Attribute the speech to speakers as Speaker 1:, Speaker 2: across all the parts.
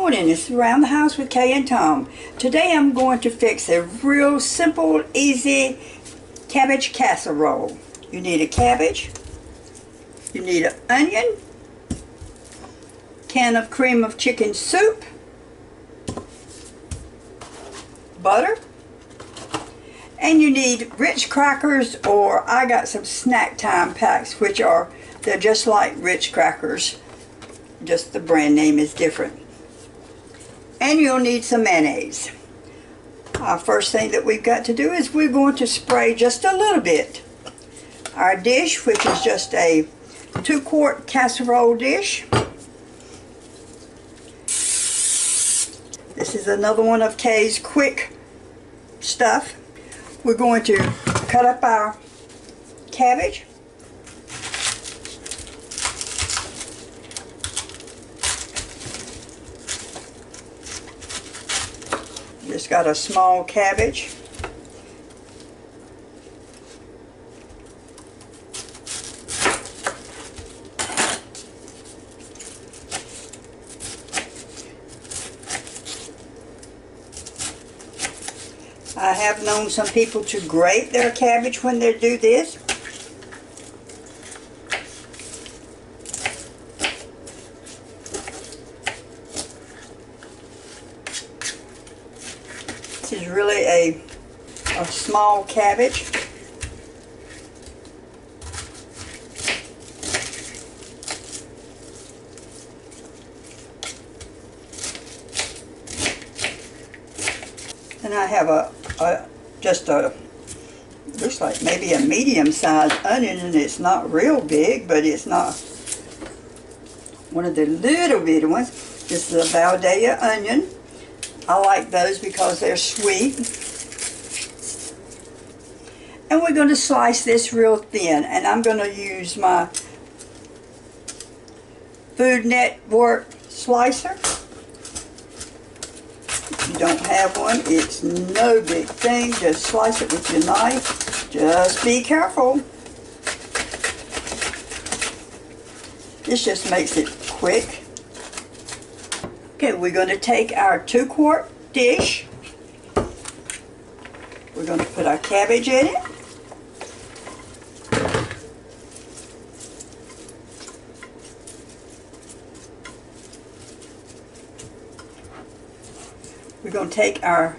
Speaker 1: Morning, it's Around the House with Kay and Tom. Today I'm going to fix a real simple, easy cabbage casserole. You need a cabbage, you need an onion, can of cream of chicken soup, butter, and you need Ritz crackers, or I got some snack time packs, they're just like Ritz crackers, just the brand name is different. And you'll need some mayonnaise. Our first thing that we've got to do is we're going to spray just a little bit. Our dish, which is just a 2-quart casserole dish. This is another one of Kay's quick stuff. We're going to cut up our cabbage. Just got a small cabbage. I have known some people to grate their cabbage when they do this. This is really a small cabbage. And I have looks like maybe a medium-sized onion, and it's not real big, but it's not one of the little bitty ones. This is a Valdea onion. I like those because they're sweet. And we're going to slice this real thin, and I'm going to use my Food Network slicer. If you don't have one, it's no big thing. Just slice it with your knife. Just be careful. This just makes it quick. Okay, we're going to take our 2-quart dish. We're going to put our cabbage in it. We're going to take our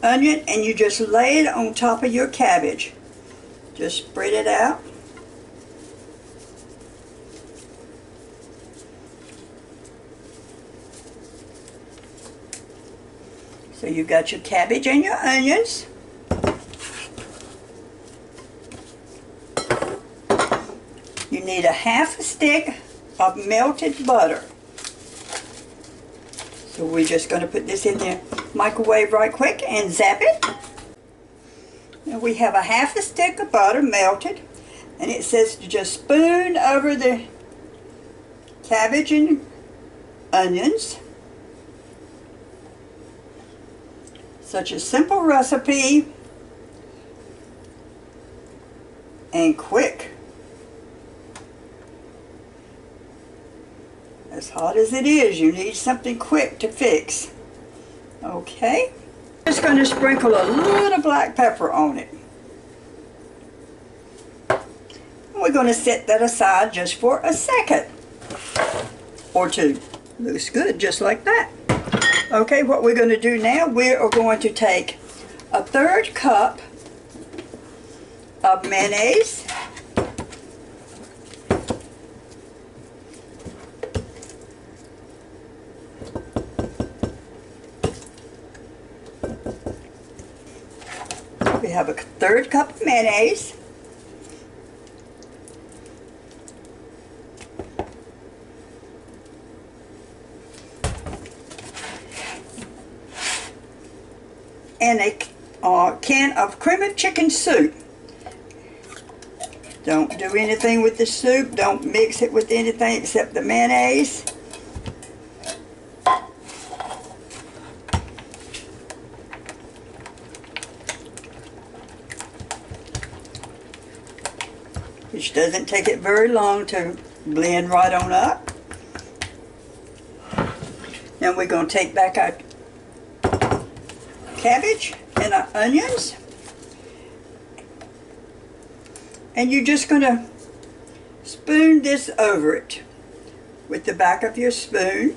Speaker 1: onion, and you just lay it on top of your cabbage. Just spread it out. So you've got your cabbage and your onions. You need a half a stick of melted butter. So we're just going to put this in the microwave right quick and zap it. Now we have a half a stick of butter melted, and it says to just spoon over the cabbage and onions. Such a simple recipe and quick. As hot as it is, you need something quick to fix. Okay, just going to sprinkle a little black pepper on it. We're going to set that aside just for a second or two. Looks good, just like that. Okay, what we're going to do now, we are going to take a 1/3 cup of mayonnaise. We have a 1/3 cup of mayonnaise. And a can of cream of chicken soup. Don't do anything with the soup. Don't mix it with anything except the mayonnaise. Which doesn't take it very long to blend right on up. Then we're going to take back our cabbage and our onions. And you're just going to spoon this over it with the back of your spoon.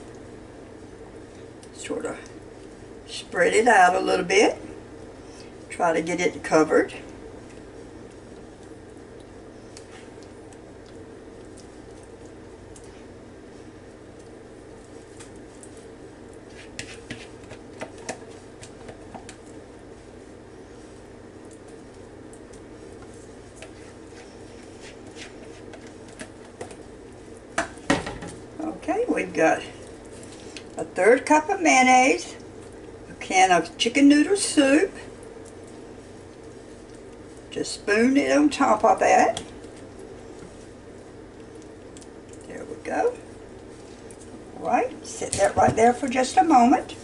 Speaker 1: Sort of spread it out a little bit. Try to get it covered. Okay, we've got a 1/3 cup of mayonnaise, a can of chicken noodle soup. Just spoon it on top of that. There we go. All right, set that right there for just a moment.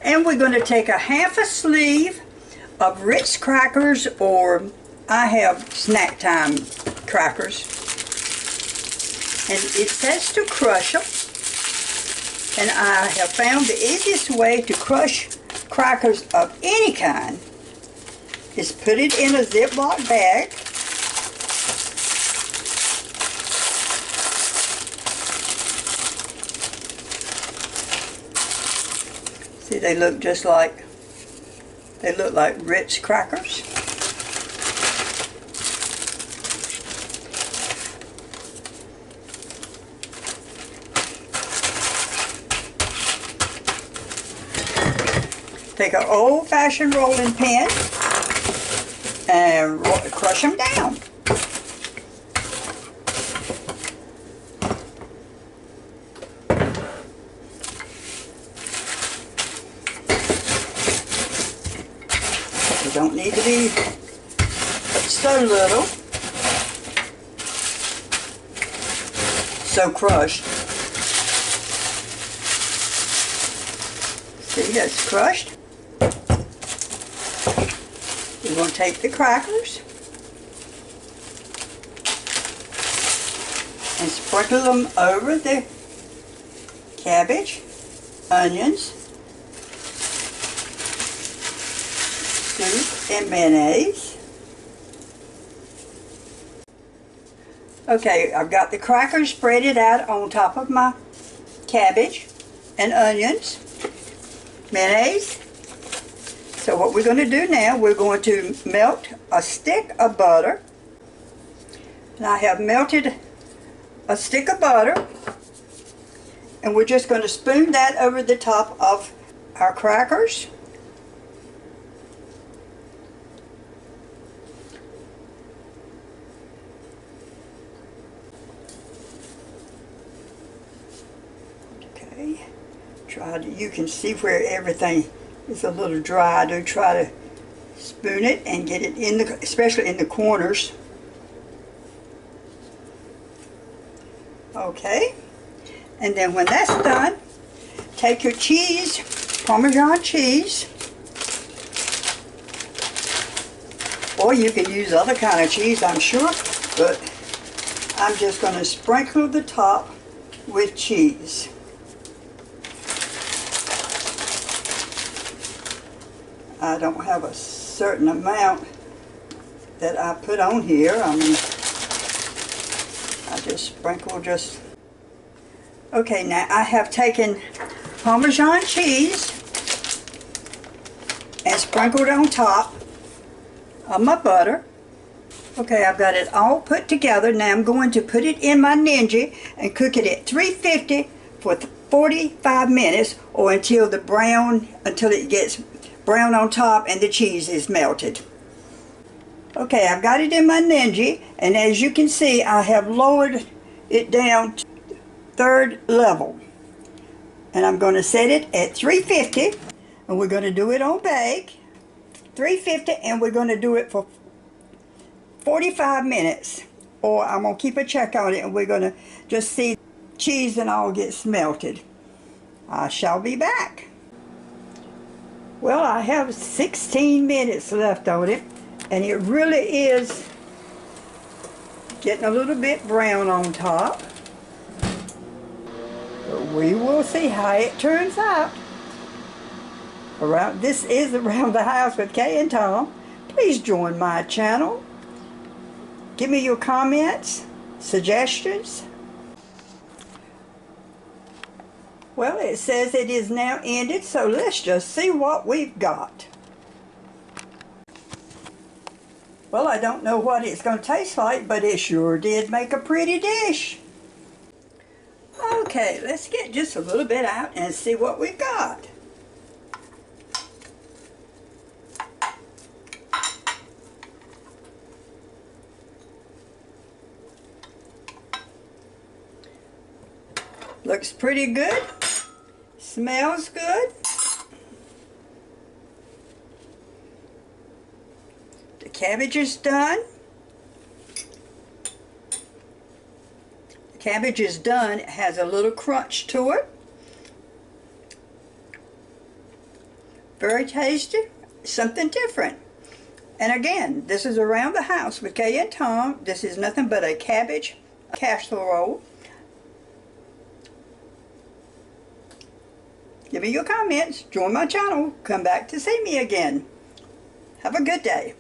Speaker 1: And we're going to take a 1/2 sleeve of Ritz crackers, or I have snack time crackers. And it says to crush them. And I have found the easiest way to crush crackers of any kind is put it in a Ziploc bag. See, they look just like, they look like Ritz crackers. Take an old-fashioned rolling pin and crush them down. They don't need to be so little, so crushed. See, that's crushed. We're going to take the crackers and sprinkle them over the cabbage, onions, soup, and mayonnaise. Okay, I've got the crackers spreaded out on top of my cabbage and onions, mayonnaise. So what we're going to do now, we're going to melt a stick of butter. And I have melted a stick of butter. And we're just going to spoon that over the top of our crackers. Okay. You can see where everything is a little dry. Do try to spoon it and get it in the, especially in the corners. Okay, and then when that's done, take your cheese, Parmesan cheese, or you can use other kind of cheese, I'm sure, but I'm just going to sprinkle the top with cheese. I don't have a certain amount that I put on here. I mean, I just sprinkle just... Okay, now I have taken Parmesan cheese and sprinkled on top of my butter. Okay, I've got it all put together. Now I'm going to put it in my Ninja and cook it at 350 for 45 minutes, or until it gets brown on top and the cheese is melted. Okay, I've got it in my Ninja, and as you can see, I have lowered it down to 3rd level. And I'm going to set it at 350, and we're going to do it on bake. 350, and we're going to do it for 45 minutes. Or I'm going to keep a check on it, and we're going to just see cheese and all gets melted. I shall be back. Well, I have 16 minutes left on it, and it really is getting a little bit brown on top. We will see how it turns out. This is Around the House with Kay and Tom. Please join my channel. Give me your comments, suggestions. Well, it says it is now ended, so let's just see what we've got. Well, I don't know what it's going to taste like, but it sure did make a pretty dish. Okay, let's get just a little bit out and see what we've got. Looks pretty good. Smells good. The cabbage is done. The cabbage is done. It has a little crunch to it. Very tasty. Something different. And again, this is Around the House with Kay and Tom. This is nothing but a cabbage casserole. Give me your comments, join my channel, come back to see me again. Have a good day.